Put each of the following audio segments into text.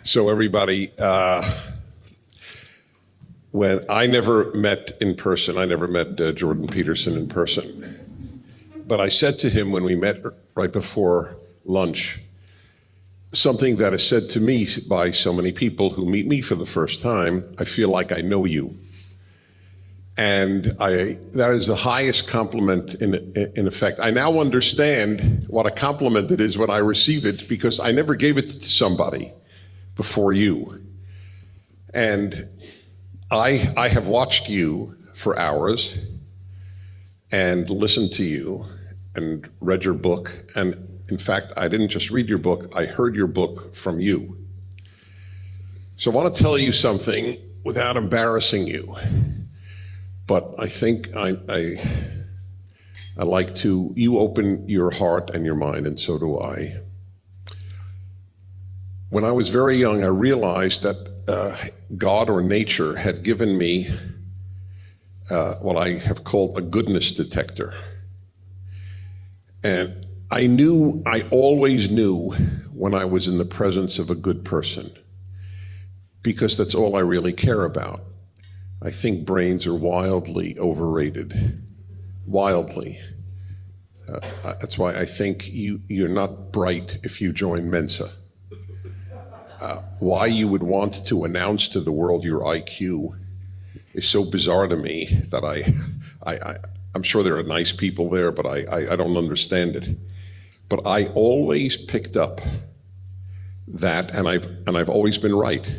So everybody, when I never met in person, I never met Jordan Peterson in person. But I said to him when we met right before lunch, something that is said to me by so many people who meet me for the first time: I feel like I know you. And that is the highest compliment in effect. I now understand what a compliment it is when I receive it, because I never gave it to somebody before you. And I have watched you for hours and listened to you and read your book. And in fact, I didn't just read your book, I heard your book from you. So I want to tell you something without embarrassing you. But I think I like to, you open your heart and your mind, and so do I. When I was very young, I realized that God or nature had given me what I have called a goodness detector. And I always knew when I was in the presence of a good person, because that's all I really care about. I think brains are wildly overrated, wildly. That's why I think you're not bright if you join Mensa. Why you would want to announce to the world your IQ is so bizarre to me that I'm sure there are nice people there, but I don't understand it. But I always picked up that, and I've always been right.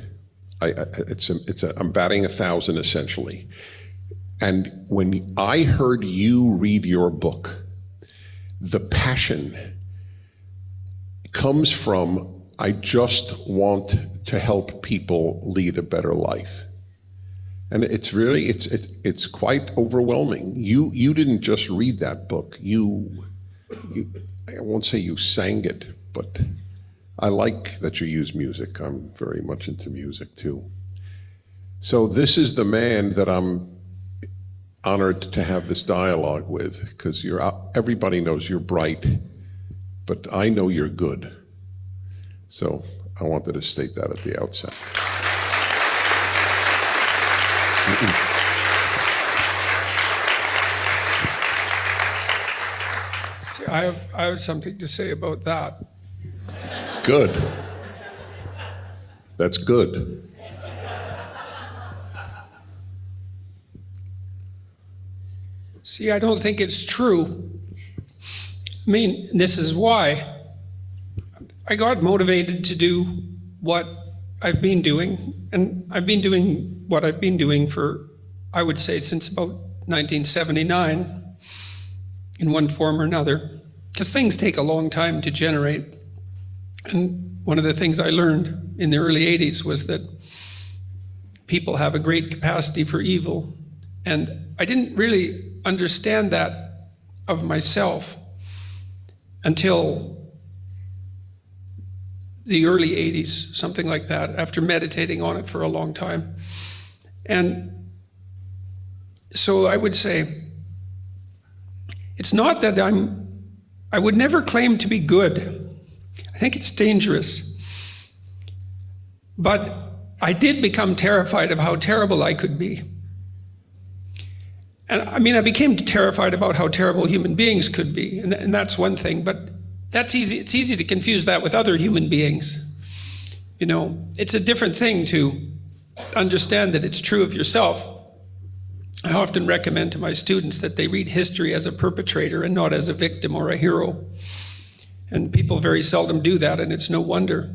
I'm batting 1,000 essentially. And when I heard you read your book, the passion comes from, I just want to help people lead a better life. And it's really, it's quite overwhelming. You didn't just read that book. I won't say you sang it, but I like that you use music. I'm very much into music too. So this is the man that I'm honored to have this dialogue with, because everybody knows you're bright, but I know you're good. So I wanted to state that at the outset. See, I have something to say about that. Good. That's good. See, I don't think it's true. I mean, this is why I got motivated to do what I've been doing, and I've been doing what I've been doing for, I would say, since about 1979, in one form or another, because things take a long time to generate. And one of the things I learned in the early 80s was that people have a great capacity for evil. And I didn't really understand that of myself until the early 80s, something like that, after meditating on it for a long time. And so I would say, it's not that I would never claim to be good. I think it's dangerous. But I did become terrified of how terrible I could be. And I mean, I became terrified about how terrible human beings could be, and that's one thing, but that's easy. It's easy to confuse that with other human beings. You know, it's a different thing to understand that it's true of yourself. I often recommend to my students that they read history as a perpetrator and not as a victim or a hero. And people very seldom do that, and it's no wonder.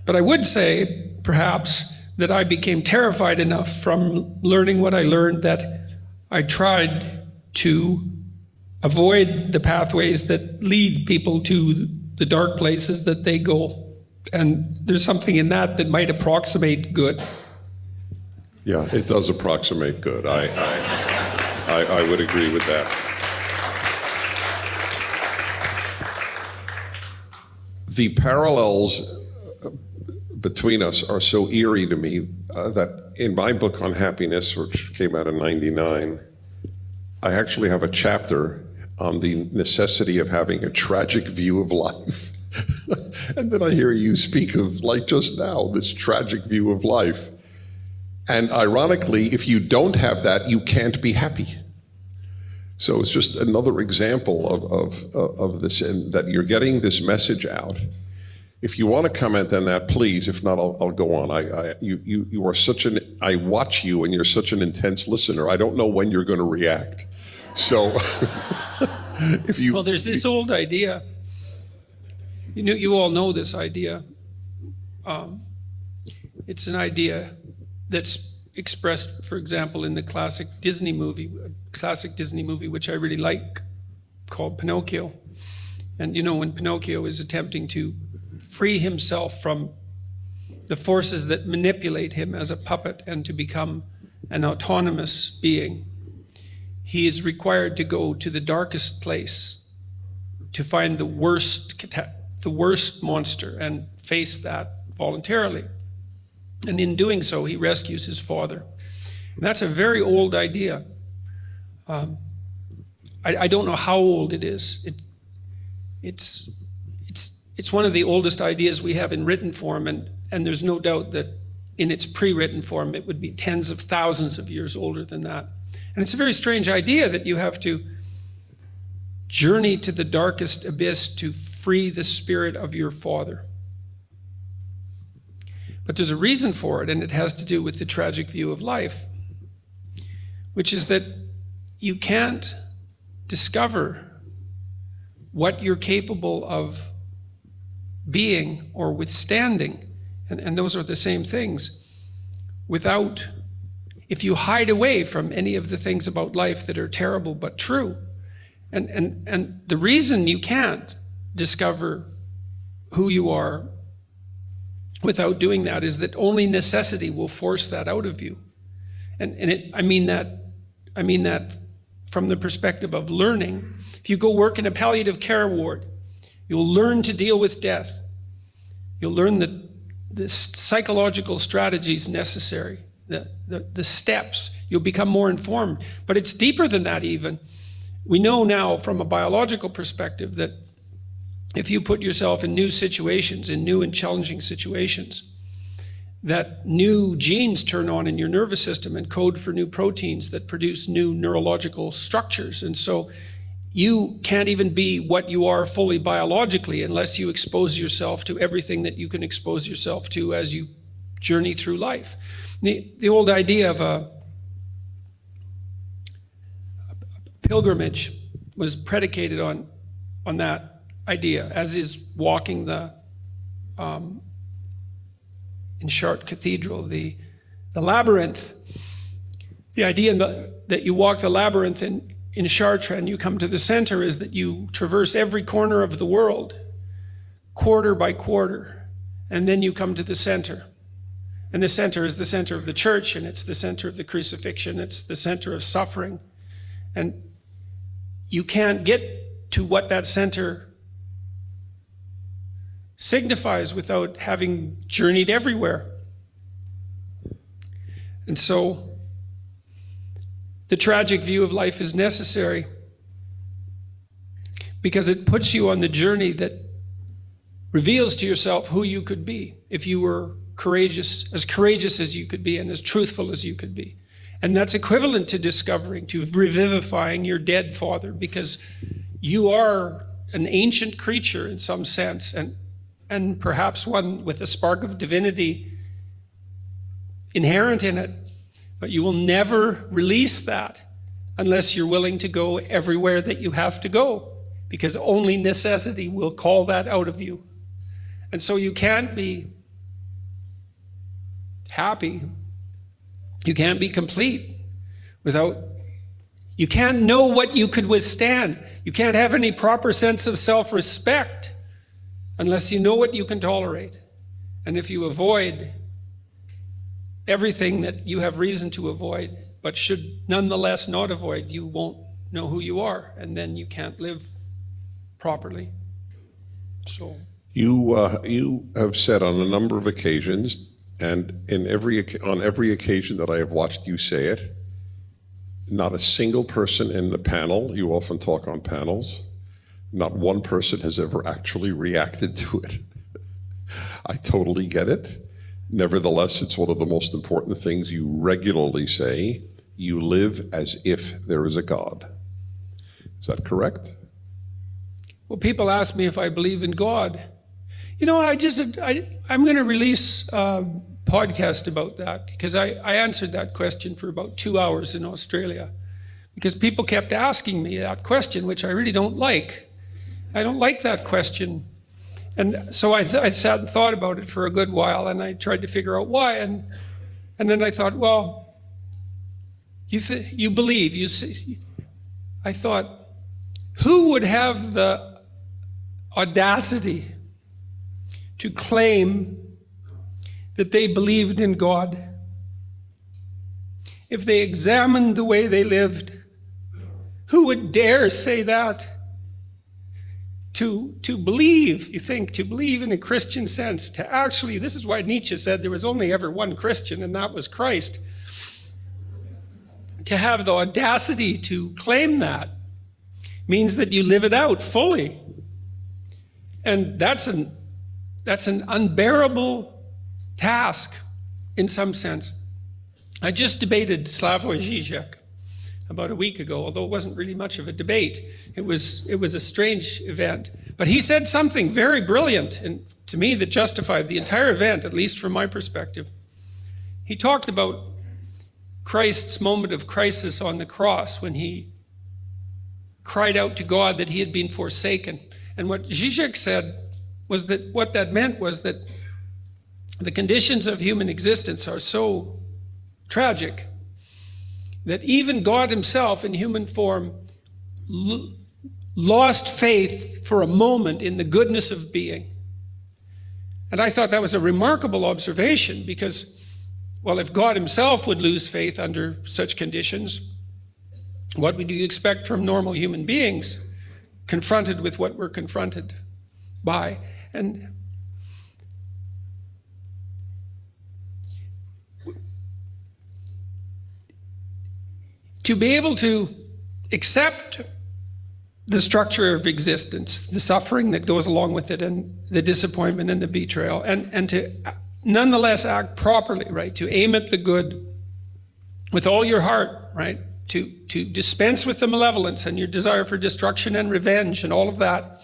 But I would say, perhaps, that I became terrified enough from learning what I learned that I tried to avoid the pathways that lead people to the dark places that they go. And there's something in that that might approximate good. Yeah, it does approximate good. I would agree with that. The parallels between us are so eerie to me that in my book on happiness, which came out in '99, I actually have a chapter on the necessity of having a tragic view of life. And then I hear you speak of, like just now, this tragic view of life. And ironically, if you don't have that, you can't be happy. So it's just another example of this, and that you're getting this message out. If you want to comment on that, please. If not, I'll go on. You are such an, I watch you and you're such an intense listener. I don't know when you're going to react. So if you... Well, there's this old idea. You all know this idea. It's an idea that's expressed, for example, in the classic Disney movie, which I really like, called Pinocchio. And when Pinocchio is attempting to free himself from the forces that manipulate him as a puppet and to become an autonomous being, he is required to go to the darkest place to find the worst monster and face that voluntarily. And in doing so, he rescues his father. And that's a very old idea. I don't know how old it is. It's one of the oldest ideas we have in written form, and there's no doubt that in its pre-written form, it would be tens of thousands of years older than that. And it's a very strange idea that you have to journey to the darkest abyss to free the spirit of your father. But there's a reason for it, and it has to do with the tragic view of life, which is that you can't discover what you're capable of being or withstanding, and those are the same things, if you hide away from any of the things about life that are terrible but true. And the reason you can't discover who you are without doing that is that only necessity will force that out of you. I mean that from the perspective of learning. If you go work in a palliative care ward, you'll learn to deal with death. You'll learn the psychological strategies necessary, the steps. You'll become more informed. But it's deeper than that even. We know now from a biological perspective that if you put yourself in new situations, in new and challenging situations, that new genes turn on in your nervous system and code for new proteins that produce new neurological structures. And so you can't even be what you are fully biologically unless you expose yourself to everything that you can expose yourself to as you journey through life. The old idea of a pilgrimage was predicated on that idea, as is walking in Chartres Cathedral, the labyrinth. The idea that you walk the labyrinth in Chartres and you come to the center is that you traverse every corner of the world, quarter by quarter, and then you come to the center. And the center is the center of the church, and it's the center of the crucifixion, it's the center of suffering. And you can't get to what that center signifies without having journeyed everywhere. And so the tragic view of life is necessary because it puts you on the journey that reveals to yourself who you could be if you were courageous as you could be and as truthful as you could be. And that's equivalent to discovering, to revivifying your dead father, because you are an ancient creature in some sense, and perhaps one with a spark of divinity inherent in it, but you will never release that unless you're willing to go everywhere that you have to go, because only necessity will call that out of you. And so you can't be happy, you can't be complete without, you can't know what you could withstand. You can't have any proper sense of self-respect unless you know what you can tolerate. And if you avoid everything that you have reason to avoid, but should nonetheless not avoid, you won't know who you are, and then you can't live properly. So you have said on a number of occasions, and on every occasion that I have watched you say it, not a single person in the panel, you often talk on panels, Not one person has ever actually reacted to it. I totally get it. Nevertheless, it's one of the most important things you regularly say. You live as if there is a God. Is that correct? Well, people ask me if I believe in God. You know, I'm going to release a podcast about that, because I answered that question for about 2 hours in Australia, because people kept asking me that question, which I really don't like. I don't like that question. And so I sat and thought about it for a good while, and I tried to figure out why. And then I thought, well, you believe. I thought, who would have the audacity to claim that they believed in God if they examined the way they lived? Who would dare say that? To believe, you think, to believe in a Christian sense, to actually, this is why Nietzsche said there was only ever one Christian, and that was Christ. To have the audacity to claim that means that you live it out fully. And that's an unbearable task in some sense. I just debated Slavoj Žižek about a week ago, although it wasn't really much of a debate. It was a strange event. But he said something very brilliant, and to me that justified the entire event, at least from my perspective. He talked about Christ's moment of crisis on the cross when he cried out to God that he had been forsaken. And what Žižek said was that what that meant was that the conditions of human existence are so tragic that even God himself in human form lost faith for a moment in the goodness of being. And I thought that was a remarkable observation, because, well, if God himself would lose faith under such conditions, what would you expect from normal human beings confronted with what we're confronted by? And to be able to accept the structure of existence, the suffering that goes along with it, and the disappointment and the betrayal, and to nonetheless act properly, right? To aim at the good with all your heart, right? To dispense with the malevolence and your desire for destruction and revenge and all of that,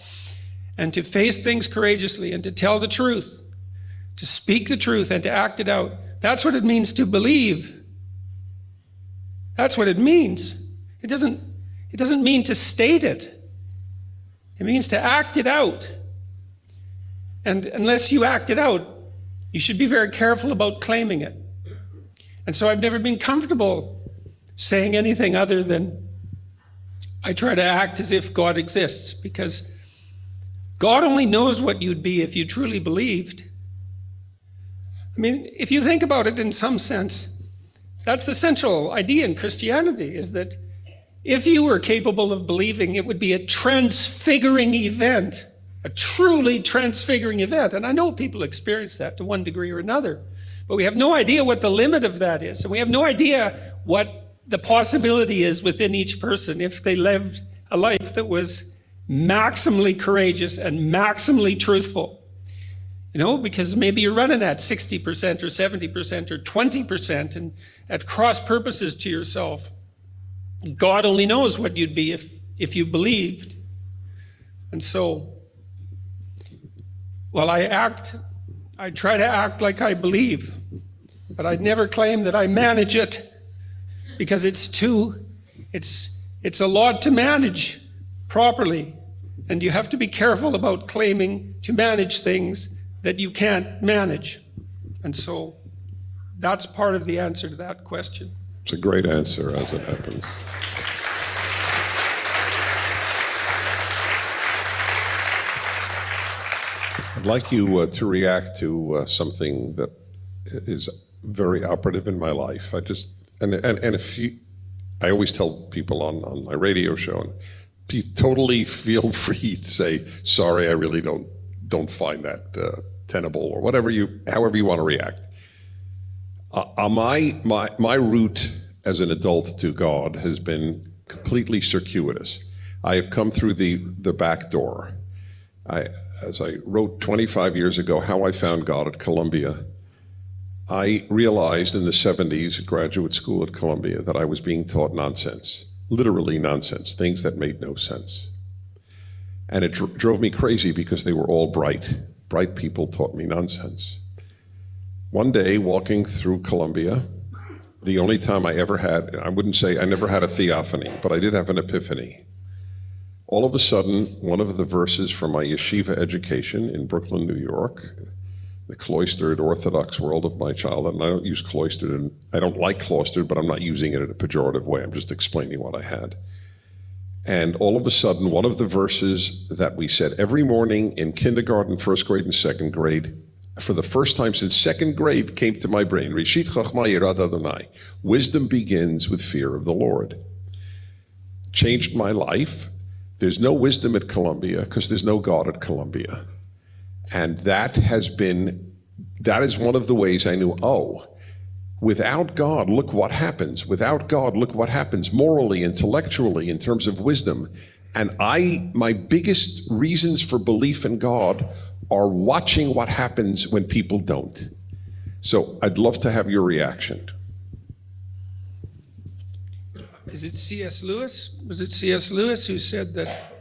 and to face things courageously and to tell the truth, to speak the truth and to act it out. That's what it means to believe. That's what it means. It doesn't mean to state it. It means to act it out. And unless you act it out, you should be very careful about claiming it. And so I've never been comfortable saying anything other than I try to act as if God exists, because God only knows what you'd be if you truly believed. I mean, if you think about it in some sense, that's the central idea in Christianity, is that if you were capable of believing, it would be a transfiguring event, a truly transfiguring event. And I know people experience that to one degree or another, but we have no idea what the limit of that is. And we have no idea what the possibility is within each person if they lived a life that was maximally courageous and maximally truthful. You know, because maybe you're running at 60% or 70% or 20% and at cross purposes to yourself. God only knows what you'd be if you believed. And so, well, I try to act like I believe, but I'd never claim that I manage it, because it's a lot to manage properly. And you have to be careful about claiming to manage things that you can't manage. And so that's part of the answer to that question. It's a great answer, as it happens. I'd like you to react to something that is very operative in my life. I always tell people on my radio show, and totally feel free to say, sorry, I really don't find that tenable, or however you want to react. My route as an adult to God has been completely circuitous. I have come through the back door. As I wrote 25 years ago, How I Found God at Columbia, I realized in the 70s at graduate school at Columbia that I was being taught nonsense, literally nonsense, things that made no sense. And it drove me crazy because they were all bright. Bright people taught me nonsense. One day, walking through Columbia, the only time I ever had, I wouldn't say I never had a theophany, but I did have an epiphany. All of a sudden, one of the verses from my yeshiva education in Brooklyn, New York, the cloistered Orthodox world of my childhood, and I don't use cloistered, and I don't like cloistered, but I'm not using it in a pejorative way. I'm just explaining what I had. And all of a sudden, one of the verses that we said every morning in kindergarten, first grade, and second grade, for the first time since second grade, came to my brain. Reshit Chachma Yirat Adonai. Wisdom begins with fear of the Lord. Changed my life. There's no wisdom at Columbia because there's no God at Columbia. And that is one of the ways I knew, without God, look what happens. Without God, look what happens morally, intellectually, in terms of wisdom. And my biggest reasons for belief in God are watching what happens when people don't. So I'd love to have your reaction. Is it C.S. Lewis? Was it C.S. Lewis who said that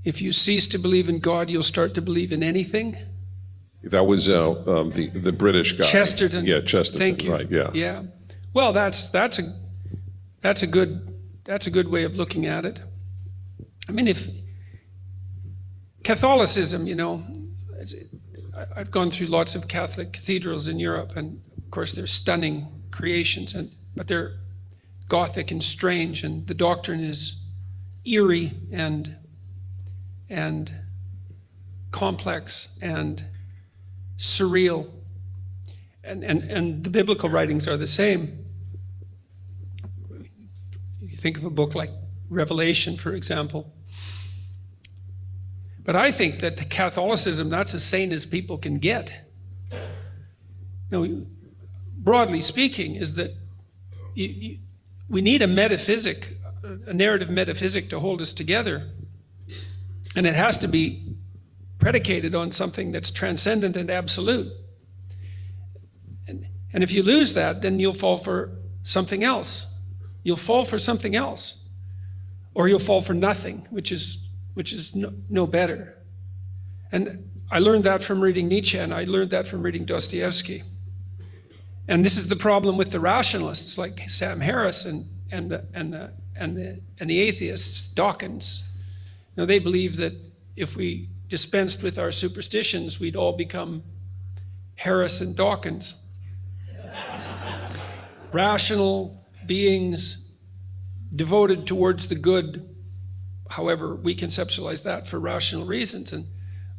if you cease to believe in God, you'll start to believe in anything? That was the British guy. Chesterton. Yeah, Chesterton. Thank you. Right. Yeah. Yeah. Well, that's a good way of looking at it. I mean, if Catholicism, I've gone through lots of Catholic cathedrals in Europe, and of course they're stunning creations, but they're Gothic and strange, and the doctrine is eerie and complex and surreal, and the biblical writings are the same. You think of a book like Revelation, for example. But I think that the Catholicism, that's as sane as people can get. Broadly speaking, is that we need a metaphysic, a narrative metaphysic to hold us together. And it has to be predicated on something that's transcendent and absolute. And if you lose that, then you'll fall for something else. You'll fall for something else. Or you'll fall for nothing, which is no better. And I learned that from reading Nietzsche, and I learned that from reading Dostoevsky. And this is the problem with the rationalists like Sam Harris and the atheists, Dawkins. They believe that if we dispensed with our superstitions, we'd all become Harris and Dawkins. Rational beings devoted towards the good, however we conceptualize that for rational reasons. And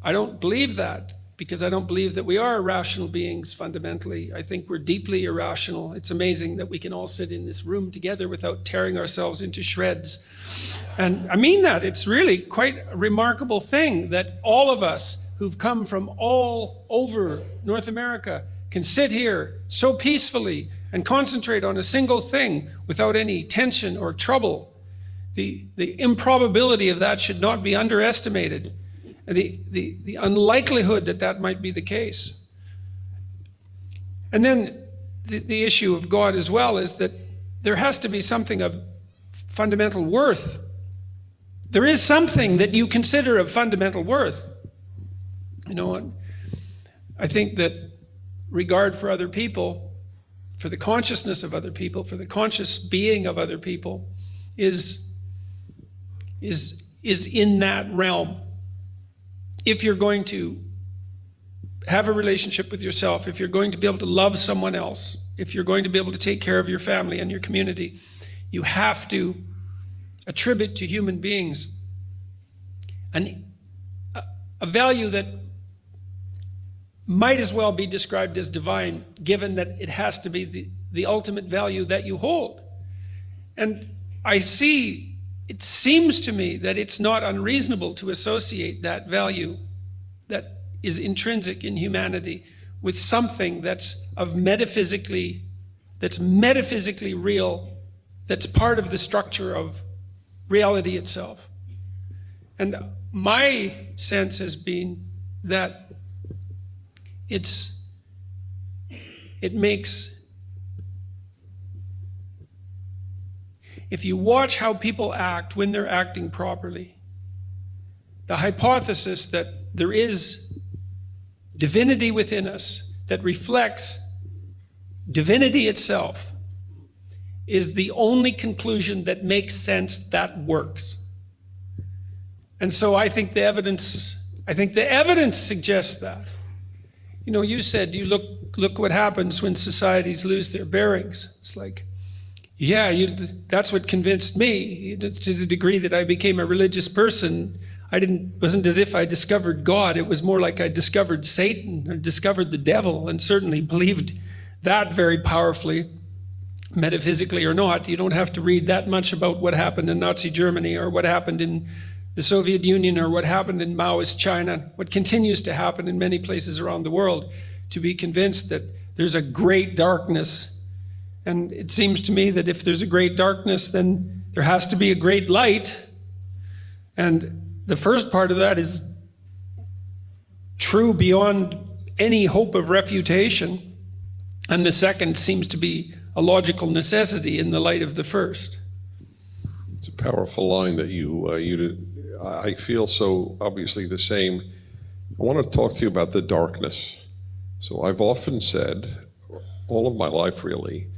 I don't believe that, because I don't believe that we are rational beings fundamentally. I think we're deeply irrational. It's amazing that we can all sit in this room together without tearing ourselves into shreds. And I mean that. It's really quite a remarkable thing that all of us who've come from all over North America can sit here so peacefully and concentrate on a single thing without any tension or trouble. The improbability of that should not be underestimated. The unlikelihood that might be the case. And then the issue of God as well is that there has to be something of fundamental worth. There is something that you consider of fundamental worth. I think that regard for other people, for the consciousness of other people, for the conscious being of other people, is in that realm. If you're going to have a relationship with yourself, if you're going to be able to love someone else, if you're going to be able to take care of your family and your community, you have to attribute to human beings a value that might as well be described as divine, given that it has to be the ultimate value that you hold. And it seems to me that it's not unreasonable to associate that value that is intrinsic in humanity with something that's that's metaphysically real, that's part of the structure of reality itself. And my sense has been that it makes, if you watch how people act when they're acting properly, the hypothesis that there is divinity within us that reflects divinity itself is the only conclusion that makes sense, that works. And so I think the evidence suggests that. You know, you said, you look what happens when societies lose their bearings. It's like, yeah, that's what convinced me, to the degree that I became a religious person. Wasn't as if I discovered God. It was more like I discovered Satan, or discovered the devil, and certainly believed that very powerfully, metaphysically or not. You don't have to read that much about what happened in Nazi Germany, or what happened in the Soviet Union, or what happened in Maoist China, what continues to happen in many places around the world, to be convinced that there's a great darkness. And it seems to me that if there's a great darkness, then there has to be a great light. And the first part of that is true beyond any hope of refutation. And the second seems to be a logical necessity in the light of the first. It's a powerful line that you did. I feel so obviously the same. I want to talk to you about the darkness. So I've often said, all of my life really,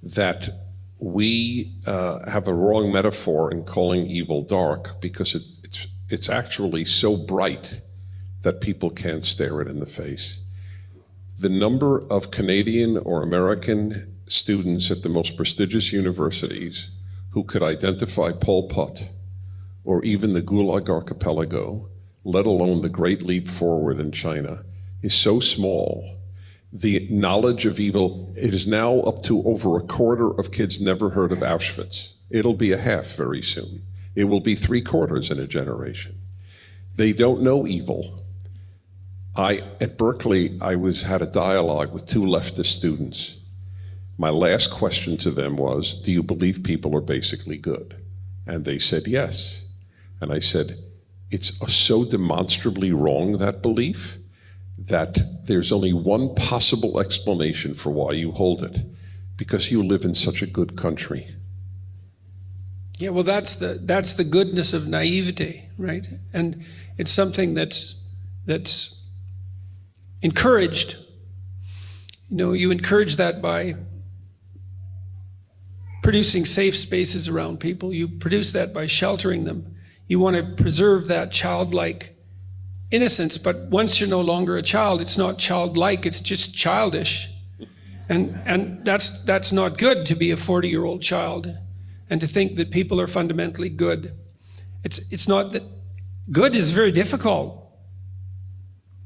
that we have a wrong metaphor in calling evil dark, because it's actually so bright that people can't stare it in the face. The number of Canadian or American students at the most prestigious universities who could identify Pol Pot or even the Gulag Archipelago, let alone the Great Leap Forward in China, is so small. The knowledge of evil, it is now up to over a quarter of kids never heard of Auschwitz. It'll be a half very soon. It will be 3/4 in a generation. They don't know evil. At Berkeley, I had a dialogue with 2 leftist students. My last question to them was, do you believe people are basically good? And they said yes. And I said, it's so demonstrably wrong, that belief, that there's only one possible explanation for why you hold it, because you live in such a good country. Yeah, well, that's the goodness of naivety, right? And it's something that's encouraged. You know, you encourage that by producing safe spaces around people. You produce that by sheltering them. You want to preserve that childlike innocence, but once you're no longer a child, it's not childlike, it's just childish. And that's not good, to be a 40-year-old child and to think that people are fundamentally good. It's not that. Good is very difficult.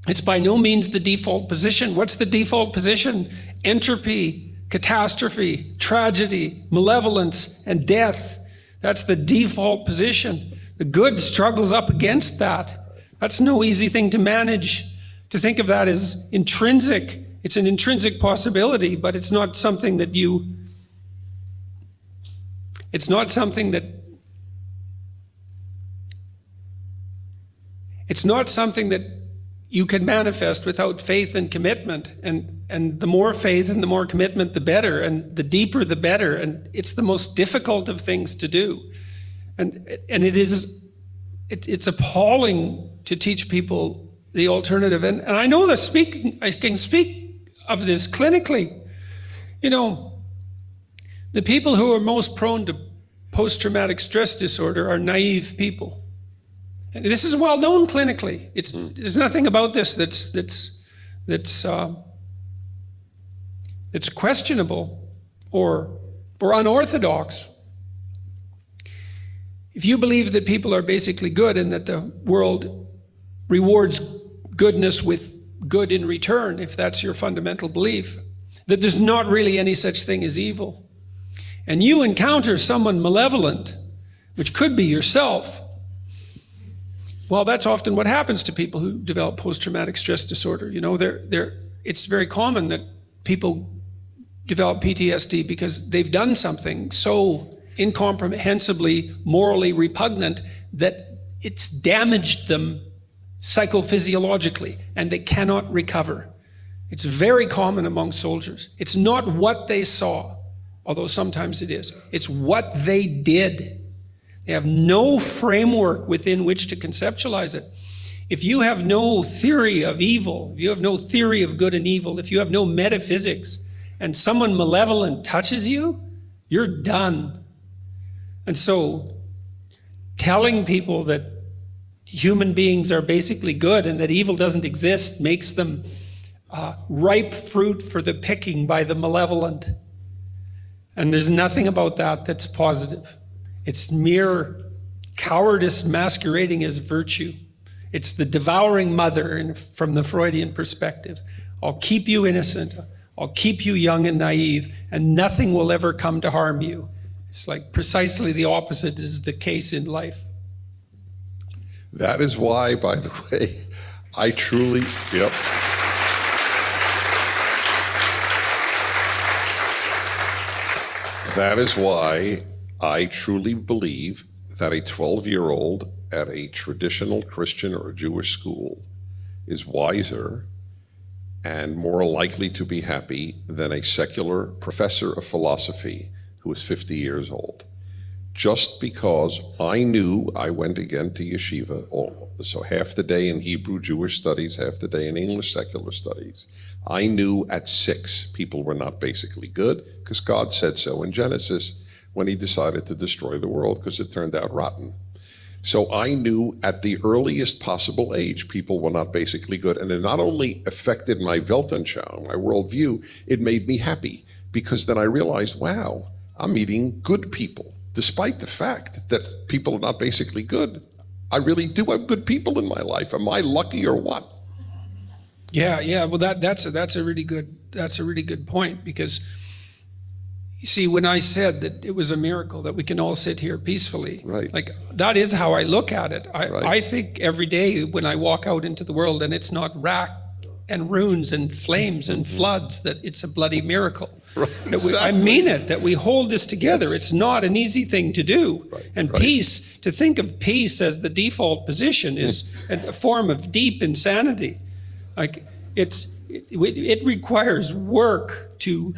It's by no means the default position. What's the default position? Entropy, catastrophe, tragedy, malevolence, and death. That's the default position. The good struggles up against that. That's no easy thing to manage. To think of that as intrinsic. It's an intrinsic possibility, but it's not something that it's not something that you can manifest without faith and commitment. And the more faith and the more commitment, the better, and the deeper, the better. And it's the most difficult of things to do. And it's appalling to teach people the alternative. And I know that I can speak of this clinically. You know, the people who are most prone to post-traumatic stress disorder are naive people. And this is well known clinically. There's nothing about this that's questionable or unorthodox. If you believe that people are basically good and that the world rewards goodness with good in return, if that's your fundamental belief, that there's not really any such thing as evil, and you encounter someone malevolent, which could be yourself, well, that's often what happens to people who develop post-traumatic stress disorder. You know, it's very common that people develop PTSD because they've done something so incomprehensibly morally repugnant that it's damaged them psychophysiologically and they cannot recover. It's very common among soldiers. It's not what they saw, although sometimes it is. It's what they did. They have no framework within which to conceptualize it. If you have no theory of evil, if you have no theory of good and evil, if you have no metaphysics, and someone malevolent touches you, you're done. And so telling people that human beings are basically good and that evil doesn't exist makes them ripe fruit for the picking by the malevolent. And there's nothing about that that's positive. It's mere cowardice masquerading as virtue. It's the devouring mother from the Freudian perspective. I'll keep you innocent. I'll keep you young and naive, and nothing will ever come to harm you. It's like precisely the opposite is the case in life. That is why, by the way, I truly, yep. That is why I truly believe that a 12-year-old at a traditional Christian or Jewish school is wiser and more likely to be happy than a secular professor of philosophy who is 50 years old. Just because I knew, I went again to yeshiva, so half the day in Hebrew Jewish studies, half the day in English secular studies. I knew at 6 people were not basically good because God said so in Genesis when he decided to destroy the world because it turned out rotten. So I knew at the earliest possible age people were not basically good, and it not only affected my Weltanschauung, my worldview, it made me happy because then I realized, wow, I'm meeting good people. Despite the fact that people are not basically good, I really do have good people in my life. Am I lucky or what? Yeah. Well, that's a really good point, because you see, when I said that it was a miracle that we can all sit here peacefully, right, like that is how I look at it. Right. I think every day when I walk out into the world and it's not rack and ruins and flames and floods, that it's a bloody miracle. Right, exactly. I mean it, that we hold this together. Yes. It's not an easy thing to do. Right, and right. Peace, to think of peace as the default position is a form of deep insanity. Like it requires work to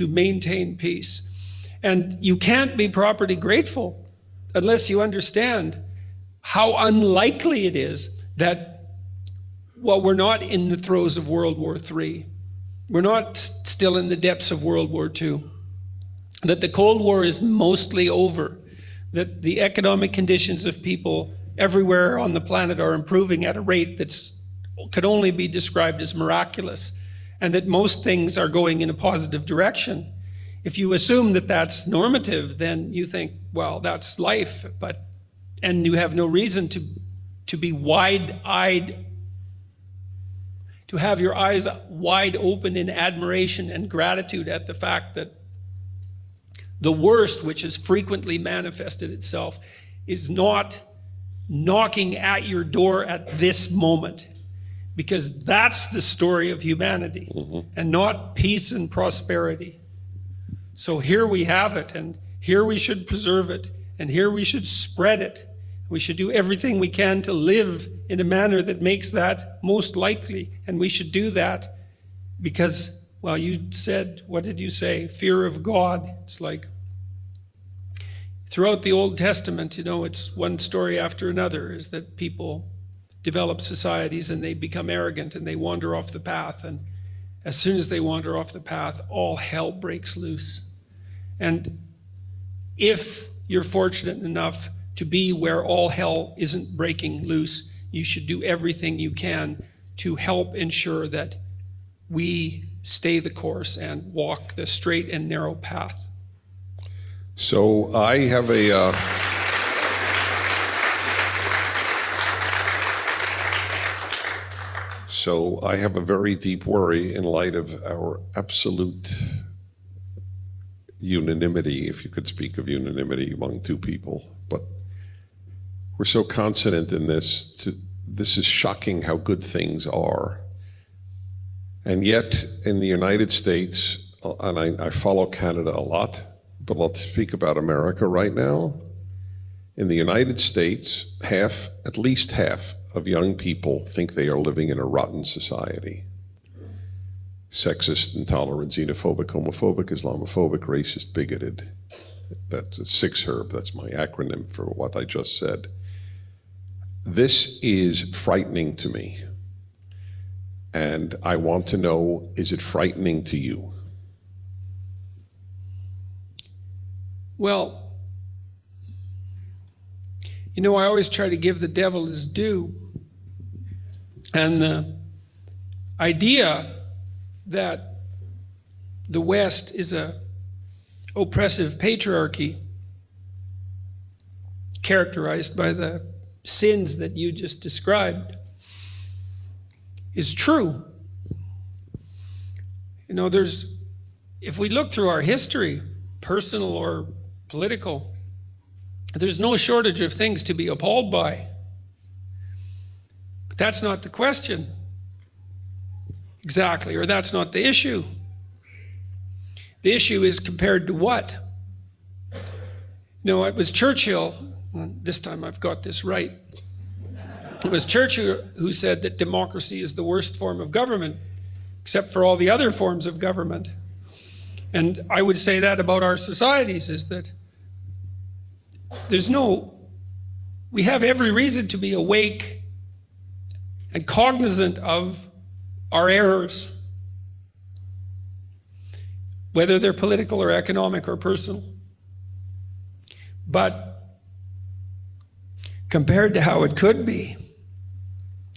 maintain peace. And you can't be properly grateful unless you understand how unlikely it is that, well, we're not in the throes of World War III. We're not still in the depths of World War II. That the Cold War is mostly over. That the economic conditions of people everywhere on the planet are improving at a rate that's could only be described as miraculous, and that most things are going in a positive direction. If you assume that that's normative, then you think, well, that's life, and you have no reason to be wide-eyed, to have your eyes wide open in admiration and gratitude at the fact that the worst, which has frequently manifested itself, is not knocking at your door at this moment. Because that's the story of humanity, and not peace and prosperity. So here we have it, and here we should preserve it, and here we should spread it. We should do everything we can to live in a manner that makes that most likely, and we should do that because, well, you said, what did you say? Fear of God. It's like, throughout the Old Testament, it's one story after another, is that people develop societies and they become arrogant and they wander off the path, and as soon as they wander off the path, all hell breaks loose. And if you're fortunate enough to be where all hell isn't breaking loose, you should do everything you can to help ensure that we stay the course and walk the straight and narrow path. So I have a very deep worry in light of our absolute unanimity, if you could speak of unanimity among two people. But we're so consonant in this. This is shocking how good things are. And yet, in the United States, and I follow Canada a lot, but I'll speak about America right now. In the United States, at least half of young people think they are living in a rotten society. Sexist, intolerant, xenophobic, homophobic, Islamophobic, racist, bigoted. That's a 6-herb, that's my acronym for what I just said. This is frightening to me. And I want to know, is it frightening to you? Well, you know, I always try to give the devil his due. And the idea that the West is a oppressive patriarchy characterized by the sins that you just described is true. You know, if we look through our history, personal or political, there's no shortage of things to be appalled by. But that's not the question. Exactly, or that's not the issue. The issue is compared to what? No, it was Churchill, this time I've got this right. It was Churchill who said that democracy is the worst form of government, except for all the other forms of government. And I would say that about our societies, is that we have every reason to be awake and cognizant of our errors, whether they're political or economic or personal. But compared to how it could be,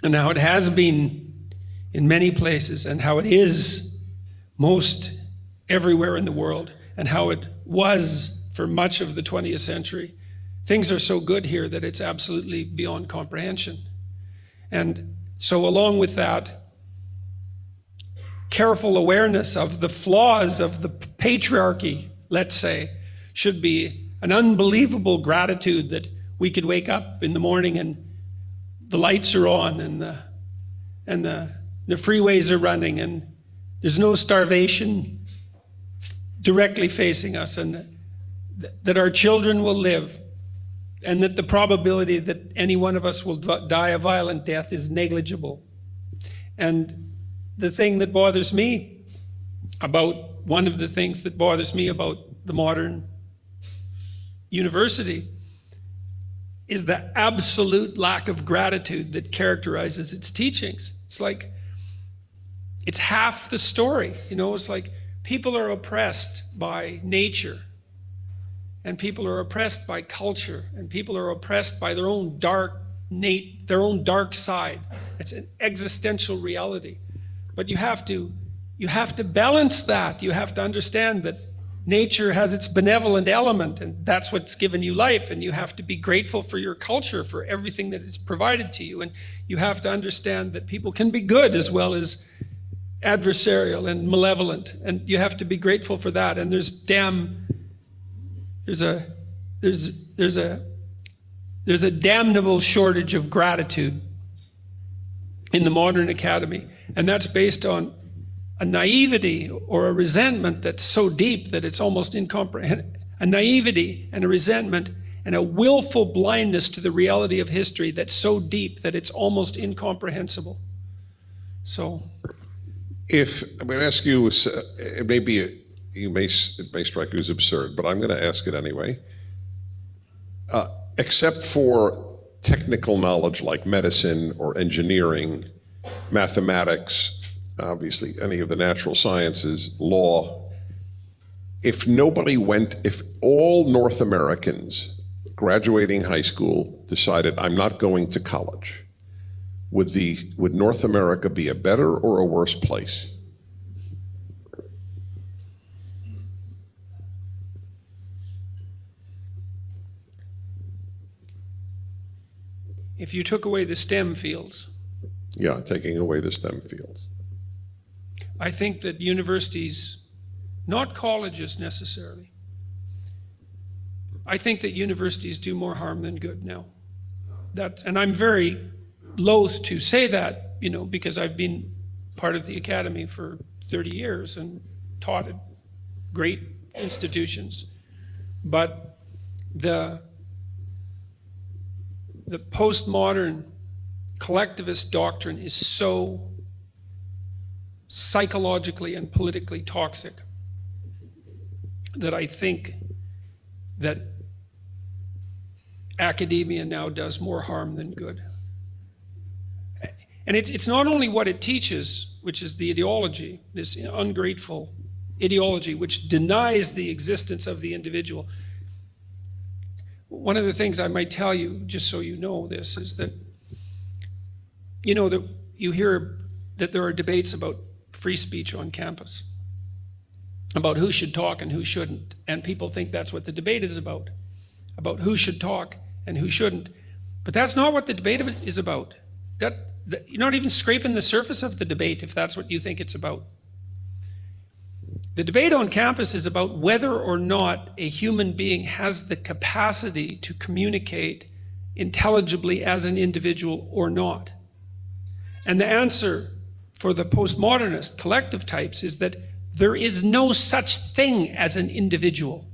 and how it has been in many places, and how it is most everywhere in the world, and how it was for much of the 20th century, things are so good here that it's absolutely beyond comprehension. And so along with that, careful awareness of the flaws of the patriarchy, let's say, should be an unbelievable gratitude that we could wake up in the morning and the lights are on and the freeways are running and there's no starvation directly facing us, and that our children will live, and that the probability that any one of us will die a violent death is negligible. And the thing that bothers me about, one of the things that bothers me about the modern university is the absolute lack of gratitude that characterizes its teachings. It's like, it's half the story. You know, it's like people are oppressed by nature, and people are oppressed by culture, and people are oppressed by their own dark side. It's an existential reality. But you have to balance that. You have to understand that nature has its benevolent element, and that's what's given you life, and you have to be grateful for your culture, for everything that is provided to you. And you have to understand that people can be good as well as adversarial and malevolent, and you have to be grateful for that. And there's a damnable shortage of gratitude in the modern academy, and that's based on a naivety or a resentment that's so deep that it's almost incomprehensible. A naivety and a resentment and a willful blindness to the reality of history that's so deep that it's almost incomprehensible. So, I'm going to ask you, it may strike you as absurd, but I'm going to ask it anyway. Except for technical knowledge like medicine or engineering, mathematics, obviously any of the natural sciences, law, if all North Americans graduating high school decided, I'm not going to college, would North America be a better or a worse place? if you took away the STEM fields. Yeah, taking away the STEM fields. I think that universities, not colleges necessarily, I think that universities do more harm than good now. And I'm very loath to say that, because I've been part of the academy for 30 years and taught at great institutions. But the postmodern collectivist doctrine is so psychologically and politically toxic that I think that academia now does more harm than good. And it's not only what it teaches, which is the ideology, this ungrateful ideology which denies the existence of the individual. One of the things I might tell you, just so you know this, is that that you hear that there are debates about free speech on campus, about who should talk and who shouldn't. And people think that's what the debate is about who should talk and who shouldn't. But that's not what the debate is about. You're not even scraping the surface of the debate if that's what you think it's about. The debate on campus is about whether or not a human being has the capacity to communicate intelligibly as an individual or not. And the answer for the postmodernist collective types is that there is no such thing as an individual.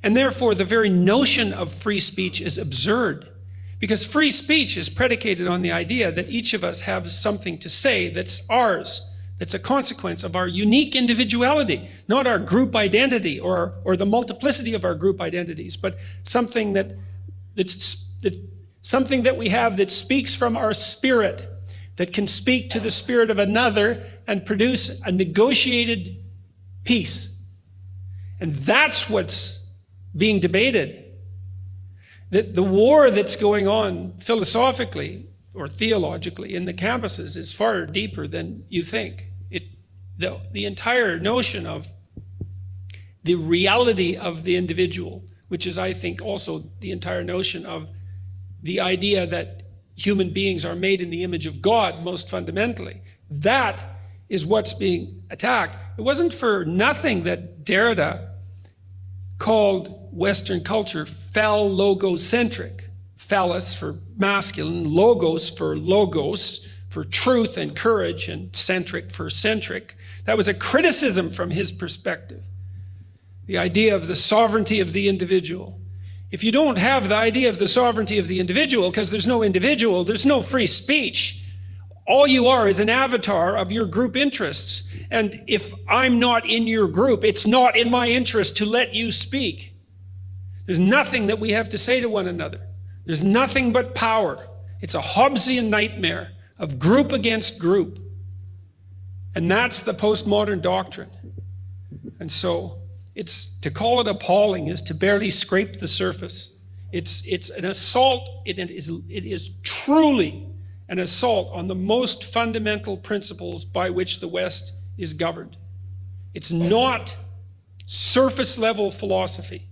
And therefore, the very notion of free speech is absurd, because free speech is predicated on the idea that each of us has something to say that's ours, that's a consequence of our unique individuality, not our group identity or the multiplicity of our group identities, but something something that we have that speaks from our spirit, that can speak to the spirit of another and produce a negotiated peace. And that's what's being debated. The war that's going on philosophically or theologically in the campuses is far deeper than you think. The entire notion of the reality of the individual, which is, I think, also the entire notion of the idea that human beings are made in the image of God, most fundamentally. That is what's being attacked. It wasn't for nothing that Derrida called Western culture phallogocentric. Phallus for masculine, logos for truth and courage, and centric for centric. That was a criticism from his perspective. The idea of the sovereignty of the individual. If you don't have the idea of the sovereignty of the individual, because there's no individual, there's no free speech. All you are is an avatar of your group interests. And if I'm not in your group, it's not in my interest to let you speak. There's nothing that we have to say to one another. There's nothing but power. It's a Hobbesian nightmare of group against group. And that's the postmodern doctrine. And so it's to call it appalling is to barely scrape the surface. It's an assault. It is truly an assault on the most fundamental principles by which the West is governed. It's not surface level philosophy.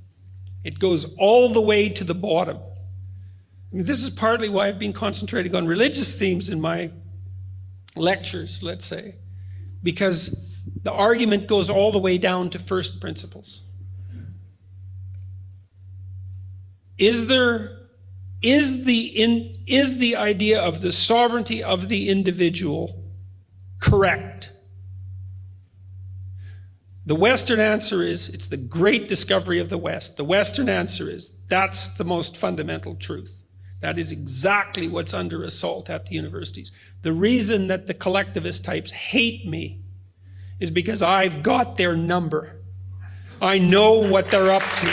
It goes all the way to the bottom. I mean, this is partly why I've been concentrating on religious themes in my lectures, let's say, because the argument goes all the way down to first principles. Is the idea of the sovereignty of the individual correct? The Western answer is, it's the great discovery of the West. The Western answer is, that's the most fundamental truth. That is exactly what's under assault at the universities. The reason that the collectivist types hate me is because I've got their number. I know what they're up to.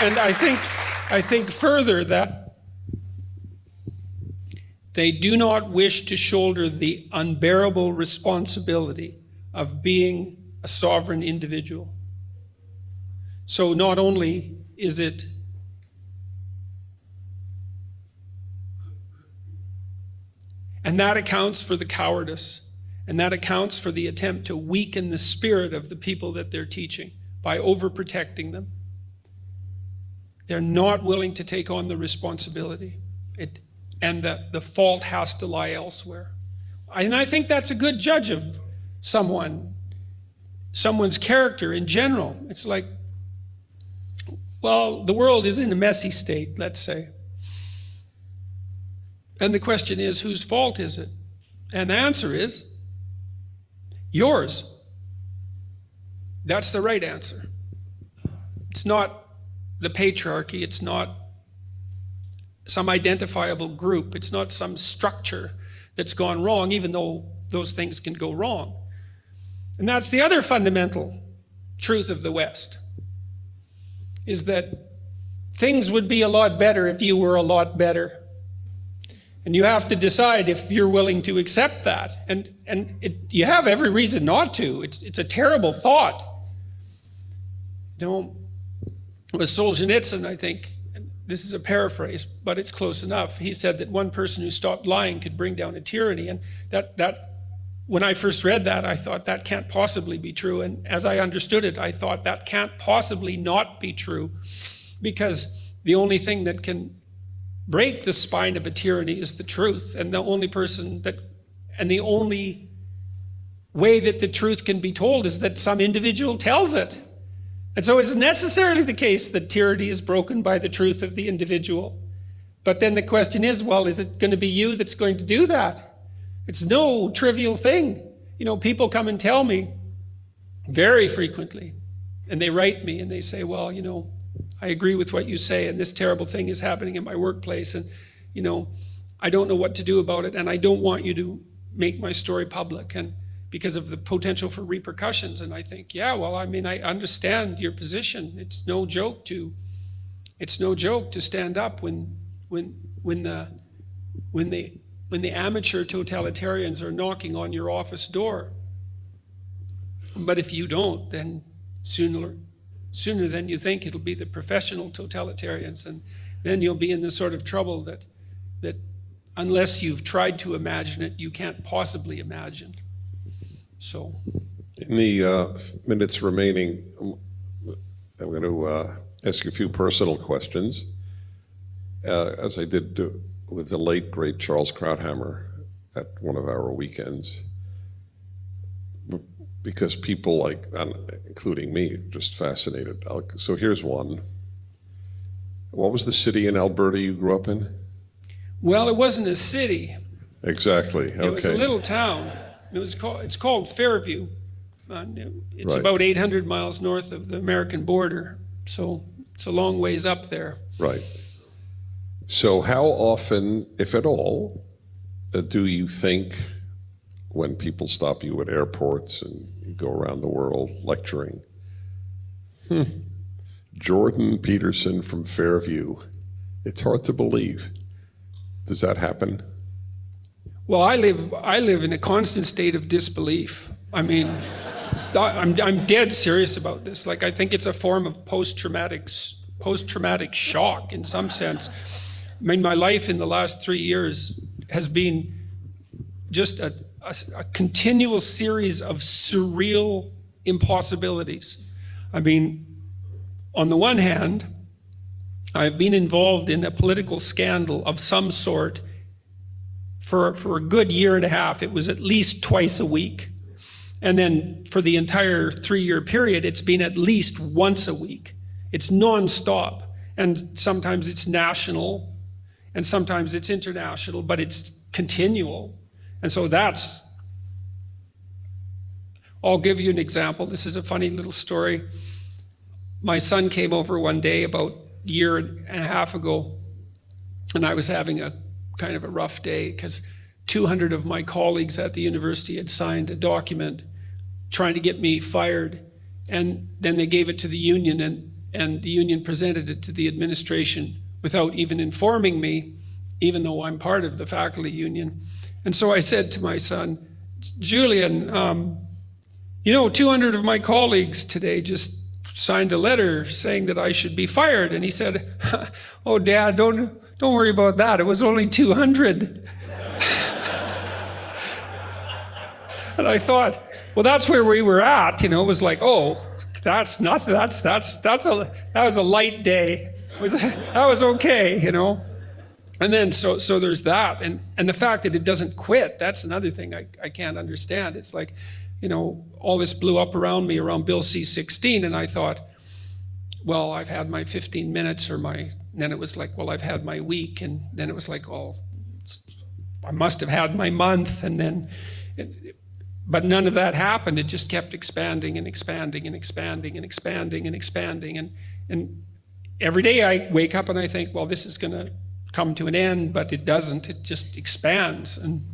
And I think further that they do not wish to shoulder the unbearable responsibility of being a sovereign individual. So not only is it and that accounts for the cowardice, and that accounts for the attempt to weaken the spirit of the people that they're teaching by overprotecting them. They're not willing to take on the responsibility. And the fault has to lie elsewhere. And I think that's a good judge of someone's character in general. It's like, well, the world is in a messy state, let's say. And the question is, whose fault is it? And the answer is, yours. That's the right answer. It's not the patriarchy, it's not some identifiable group, it's not some structure that's gone wrong, even though those things can go wrong. And that's the other fundamental truth of the West, is that things would be a lot better if you were a lot better. And you have to decide if you're willing to accept that. And you have every reason not to. It's a terrible thought. You know, it was Solzhenitsyn, I think, and this is a paraphrase, but it's close enough. He said that one person who stopped lying could bring down a tyranny. And that when I first read that, I thought that can't possibly be true. And as I understood it, I thought that can't possibly not be true, because the only thing that can break the spine of a tyranny is the truth. And the only way that the truth can be told is that some individual tells it. And so it's necessarily the case that tyranny is broken by the truth of the individual. But then the question is, well, is it going to be you that's going to do that? It's no trivial thing. You know, people come and tell me very frequently, and they write me and they say, well, you know, I agree with what you say, and this terrible thing is happening in my workplace, and, you know, I don't know what to do about it, and I don't want you to make my story public, and because of the potential for repercussions. And I think, yeah, well, I mean, I understand your position. It's no joke to stand up when the amateur totalitarians are knocking on your office door. But if you don't, then sooner than you think, it'll be the professional totalitarians, and then you'll be in the sort of trouble that unless you've tried to imagine it, you can't possibly imagine. So, in the minutes remaining, I'm going to ask a few personal questions, as I did with the late, great Charles Krauthammer at one of our weekends, because people, like, including me, are just fascinated. So here's one. What was the city in Alberta you grew up in? Well, it wasn't a city. Exactly. Okay. It was a little town. It's called Fairview. It's Right. about 800 miles north of the American border, so it's a long ways up there. Right. So how often, if at all, do you think, when people stop you at airports and you go around the world lecturing, Jordan Peterson from Fairview, it's hard to believe. Does that happen? Well, I live in a constant state of disbelief. I mean, I'm dead serious about this. Like, I think it's a form of post-traumatic shock in some sense. I mean, my life in the last 3 years has been just a continual series of surreal impossibilities. I mean, on the one hand, I've been involved in a political scandal of some sort for a good year and a half. It was at least twice a week. And then for the entire 3-year period, it's been at least once a week. It's nonstop. And sometimes it's national, and sometimes it's international, but it's continual. And so I'll give you an example. This is a funny little story. My son came over one day about a year and a half ago, and I was having a kind of a rough day because 200 of my colleagues at the university had signed a document trying to get me fired, and then they gave it to the union, and the union presented it to the administration without even informing me, even though I'm part of the faculty union. And so I said to my son, Julian, 200 of my colleagues today just signed a letter saying that I should be fired. And he said, oh, Dad, don't worry about that. It was only 200. And I thought, well, that's where we were at. It was like, oh, that's nothing. That was a light day. That was okay, And then so there's that, and the fact that it doesn't quit. That's another thing I can't understand. It's like, all this blew up around me around Bill C-16, and I thought, well, I've had my 15 minutes and then it was like, well, I've had my week, and then it was like, oh, I must have had my month, and then, but none of that happened. It just kept expanding and expanding and expanding and expanding and expanding. And every day I wake up and I think, well, this is going to come to an end, but it doesn't. It just expands. And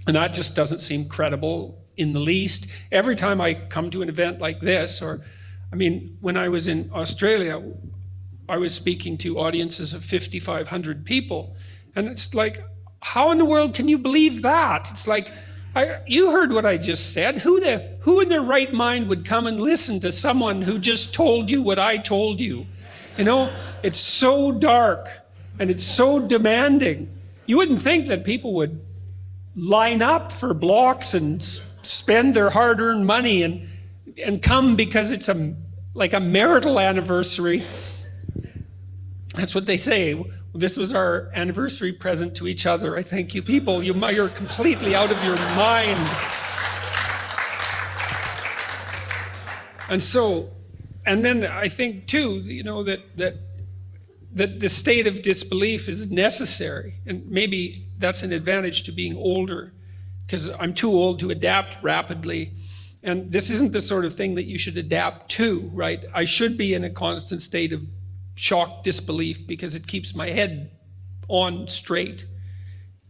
that just doesn't seem credible in the least. Every time I come to an event like this, or, I mean, when I was in Australia, I was speaking to audiences of 5,500 people. And it's like, how in the world can you believe that? It's like, you heard what I just said. Who in their right mind would come and listen to someone who just told you what I told you? You know, it's so dark and it's so demanding. You wouldn't think that people would line up for blocks and spend their hard-earned money and come because it's like a marital anniversary. That's what they say. This was our anniversary present to each other. I think you people, you're completely out of your mind. And then I think too, you know, that the state of disbelief is necessary. And maybe that's an advantage to being older, because I'm too old to adapt rapidly. And this isn't the sort of thing that you should adapt to, right? I should be in a constant state of shock disbelief because it keeps my head on straight.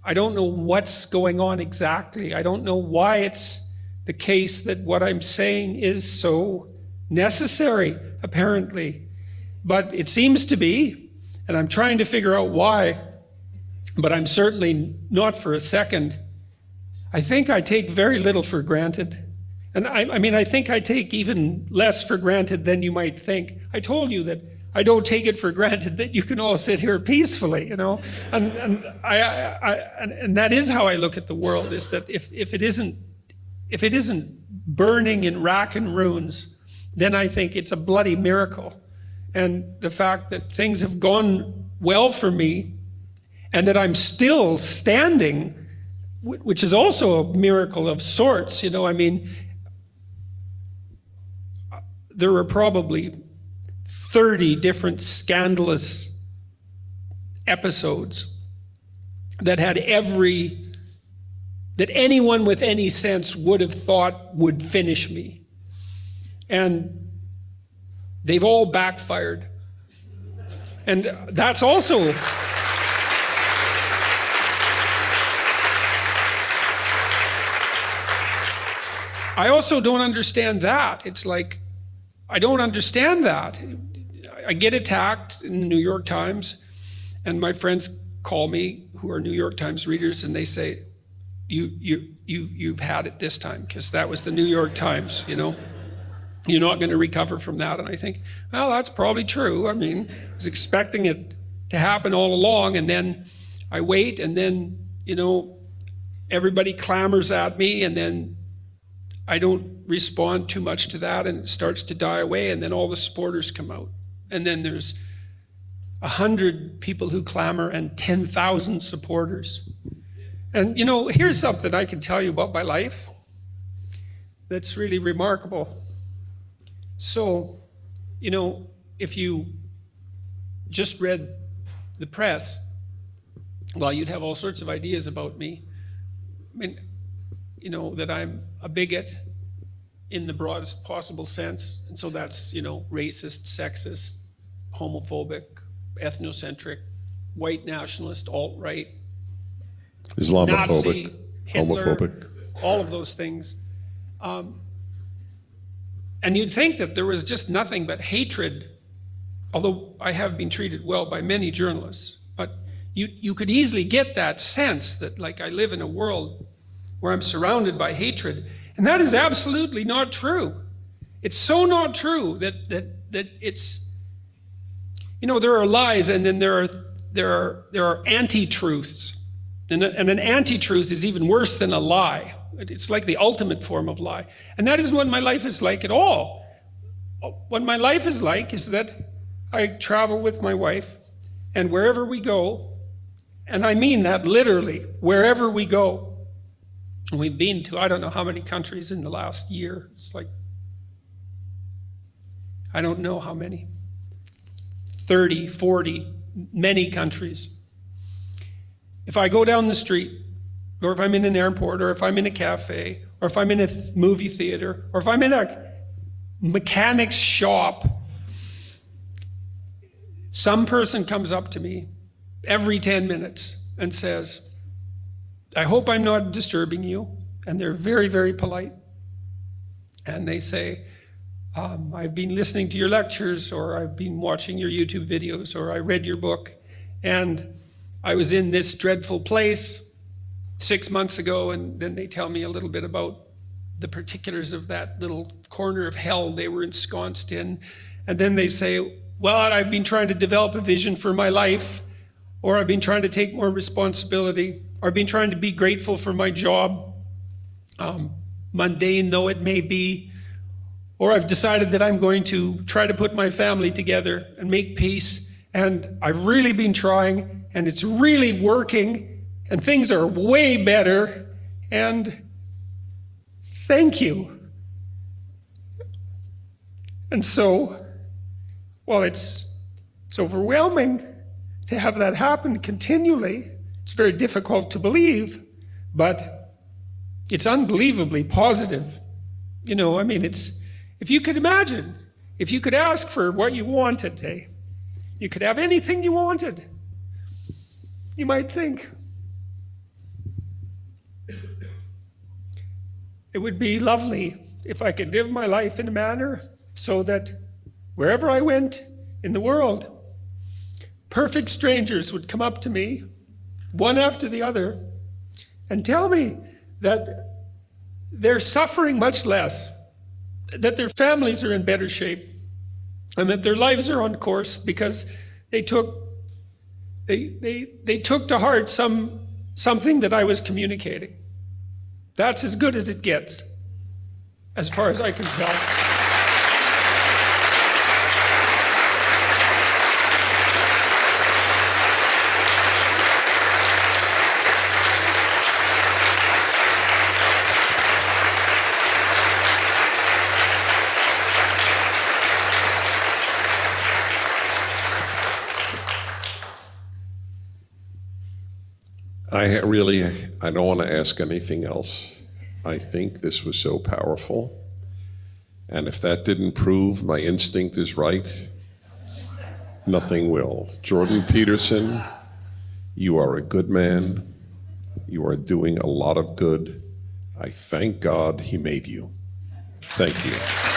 I don't know what's going on exactly. I don't know why it's the case that what I'm saying is so necessary, apparently. But it seems to be, and I'm trying to figure out why, but I'm certainly not for a second. I think I take very little for granted. And I mean, I think I take even less for granted than you might think. I told you that I don't take it for granted that you can all sit here peacefully, you know, and that is how I look at the world. Is that if it isn't burning in rack and ruins, then I think it's a bloody miracle. And the fact that things have gone well for me, and that I'm still standing, which is also a miracle of sorts, you know. I mean, there were probably 30 different scandalous episodes that had that anyone with any sense would have thought would finish me. And they've all backfired. And that's also, I also don't understand that. It's like, I don't understand that. I get attacked in the New York Times, and my friends call me who are New York Times readers, and they say, you've had it this time, because that was the New York Times, you know. You're not going to recover from that. And I think, well, that's probably true. I mean, I was expecting it to happen all along, and then I wait, and then, you know, everybody clamors at me, and then I don't respond too much to that, and it starts to die away, and then all the supporters come out. And then there's 100 people who clamor and 10,000 supporters. And, you know, here's something I can tell you about my life that's really remarkable. So, you know, if you just read the press, well, you'd have all sorts of ideas about me. I mean, you know, that I'm a bigot in the broadest possible sense. And so that's, you know, racist, sexist, homophobic, ethnocentric, white nationalist, alt-right, Islamophobic, Nazi, Hitler, homophobic. all of those things. And you'd think that there was just nothing but hatred, although I have been treated well by many journalists, but you could easily get that sense that, like, I live in a world where I'm surrounded by hatred. And that is absolutely not true. It's so not true that it's, you know, there are lies, and then there are anti-truths. And an anti-truth is even worse than a lie. It's like the ultimate form of lie. And that isn't what my life is like at all. What my life is like is that I travel with my wife, and wherever we go, and I mean that literally, wherever we go. And we've been to, I don't know how many countries in the last year. It's like, I don't know how many. 30, 40, many countries. if I go down the street, or if I'm in an airport, or if I'm in a cafe, or if I'm in a movie theater, or if I'm in a mechanic's shop, some person comes up to me every 10 minutes and says, I hope I'm not disturbing you. And they're very, very polite. And they say, I've been listening to your lectures, or I've been watching your YouTube videos, or I read your book, and I was in this dreadful place 6 months ago, and then they tell me a little bit about the particulars of that little corner of hell they were ensconced in. And then they say, well, I've been trying to develop a vision for my life, or I've been trying to take more responsibility, or I've been trying to be grateful for my job, mundane though it may be, or I've decided that I'm going to try to put my family together and make peace, and I've really been trying, and it's really working, and things are way better, and thank you. And so, well, it's overwhelming to have that happen continually. It's very difficult to believe, but it's unbelievably positive. You know, I mean, it's, if you could imagine, if you could ask for what you wanted, eh? You could have anything you wanted. You might think, it would be lovely if I could live my life in a manner so that wherever I went in the world, perfect strangers would come up to me, one after the other, and tell me that they're suffering much less, that their families are in better shape, and that their lives are on course because they took to heart something that I was communicating. That's as good as it gets, as far as I can tell. I don't want to ask anything else. I think this was so powerful. And if that didn't prove my instinct is right, nothing will. Jordan Peterson, you are a good man. You are doing a lot of good. I thank God he made you. Thank you.